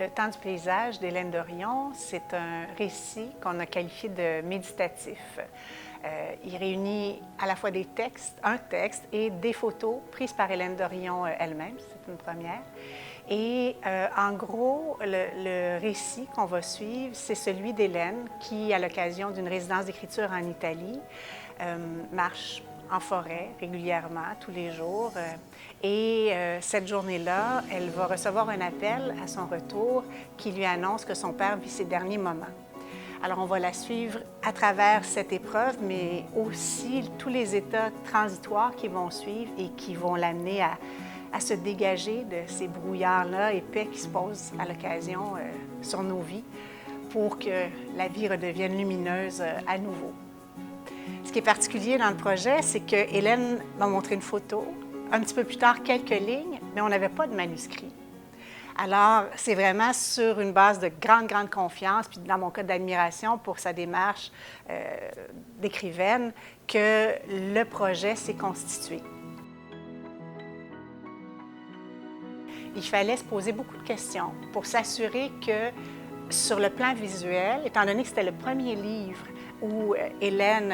Le temps du paysage d'Hélène Dorion, c'est un récit qu'on a qualifié de méditatif. Il réunit à la fois un texte et des photos prises par Hélène Dorion elle-même, c'est une première. Et en gros, le récit qu'on va suivre, c'est celui d'Hélène qui, à l'occasion d'une résidence d'écriture en Italie, marche en forêt régulièrement, tous les jours. Cette journée-là, elle va recevoir un appel à son retour qui lui annonce que son père vit ses derniers moments. Alors, on va la suivre à travers cette épreuve, mais aussi tous les états transitoires qui vont suivre et qui vont l'amener à se dégager de ces brouillards-là épais qui se posent à l'occasion sur nos vies pour que la vie redevienne lumineuse à nouveau. Ce qui est particulier dans le projet, c'est que Hélène m'a montré une photo, un petit peu plus tard quelques lignes, mais on n'avait pas de manuscrit. Alors, c'est vraiment sur une base de grande confiance, puis dans mon cas d'admiration pour sa démarche d'écrivaine, que le projet s'est constitué. Il fallait se poser beaucoup de questions pour s'assurer que, sur le plan visuel, étant donné que c'était le premier livre où Hélène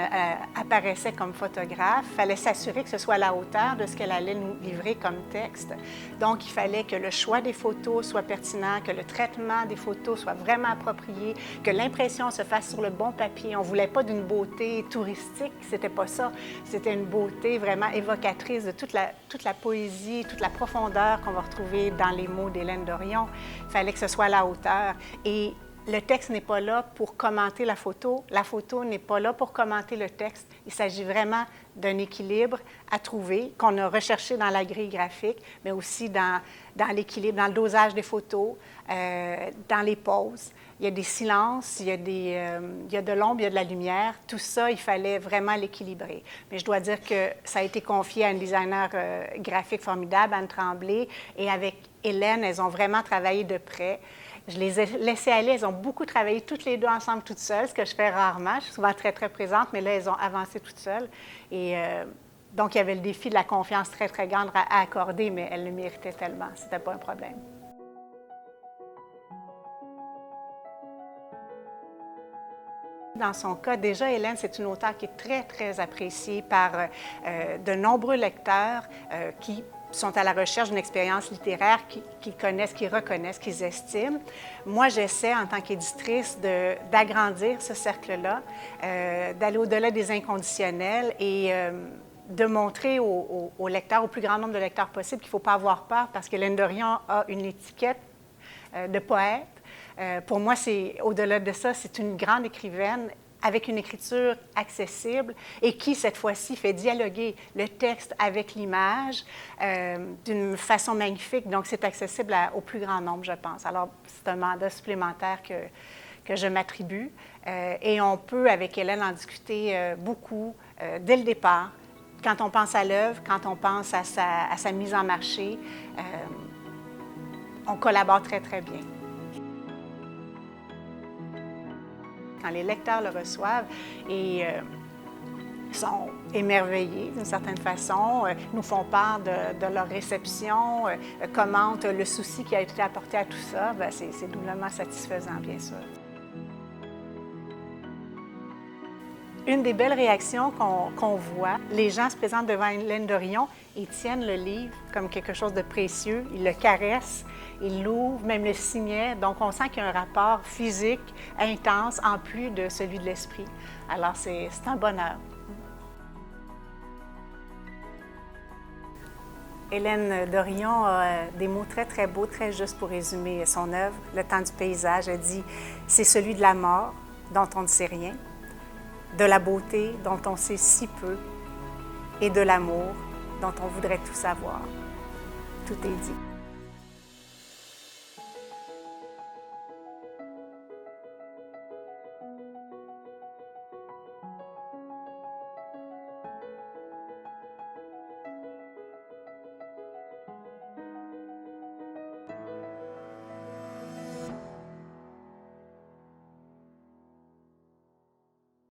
apparaissait comme photographe, il fallait s'assurer que ce soit à la hauteur de ce qu'elle allait nous livrer comme texte. Donc, il fallait que le choix des photos soit pertinent, que le traitement des photos soit vraiment approprié, que l'impression se fasse sur le bon papier. On ne voulait pas d'une beauté touristique, c'était pas ça. C'était une beauté vraiment évocatrice de toute la poésie, toute la profondeur qu'on va retrouver dans les mots d'Hélène Dorion. Il fallait que ce soit à la hauteur. Et le texte n'est pas là pour commenter la photo n'est pas là pour commenter le texte. Il s'agit vraiment d'un équilibre à trouver, qu'on a recherché dans la grille graphique, mais aussi dans l'équilibre, dans le dosage des photos, dans les pauses. Il y a des silences, il y a de l'ombre, il y a de la lumière. Tout ça, il fallait vraiment l'équilibrer. Mais je dois dire que ça a été confié à une designer graphique formidable, Anne Tremblay, et avec Hélène, elles ont vraiment travaillé de près. Je les ai laissées aller, elles ont beaucoup travaillé toutes les deux ensemble, toutes seules, ce que je fais rarement. Je suis souvent très présente, mais là, elles ont avancé toutes seules. Et donc, il y avait le défi de la confiance très grande à accorder, mais elles le méritaient tellement. C'était pas un problème. Dans son cas, déjà, Hélène, c'est une auteure qui est très appréciée par de nombreux lecteurs qui sont à la recherche d'une expérience littéraire qu'ils connaissent, qu'ils reconnaissent, qu'ils estiment. Moi, j'essaie, en tant qu'éditrice, d'agrandir ce cercle-là, d'aller au-delà des inconditionnels et de montrer aux lecteurs, au plus grand nombre de lecteurs possible, qu'il ne faut pas avoir peur parce qu'Hélène Dorion a une étiquette de poète. Pour moi, au-delà de ça, c'est une grande écrivaine avec une écriture accessible et qui, cette fois-ci, fait dialoguer le texte avec l'image d'une façon magnifique. Donc, c'est accessible au plus grand nombre, je pense. Alors, c'est un mandat supplémentaire que je m'attribue et on peut, avec Hélène, en discuter beaucoup dès le départ. Quand on pense à l'œuvre, quand on pense à sa mise en marché, on collabore très bien. Quand les lecteurs le reçoivent et sont émerveillés d'une certaine façon, nous font part de leur réception, commentent le souci qui a été apporté à tout ça, c'est doublement satisfaisant, bien sûr. Une des belles réactions qu'on voit, les gens se présentent devant Hélène Dorion et tiennent le livre comme quelque chose de précieux. Ils le caressent, ils l'ouvrent, même le signaient. Donc, on sent qu'il y a un rapport physique intense en plus de celui de l'esprit. Alors, c'est un bonheur. Hélène Dorion a des mots très beaux, très justes pour résumer son œuvre. Le temps du paysage, elle dit « C'est celui de la mort dont on ne sait rien, de la beauté dont on sait si peu et de l'amour dont on voudrait tout savoir. » Tout est dit.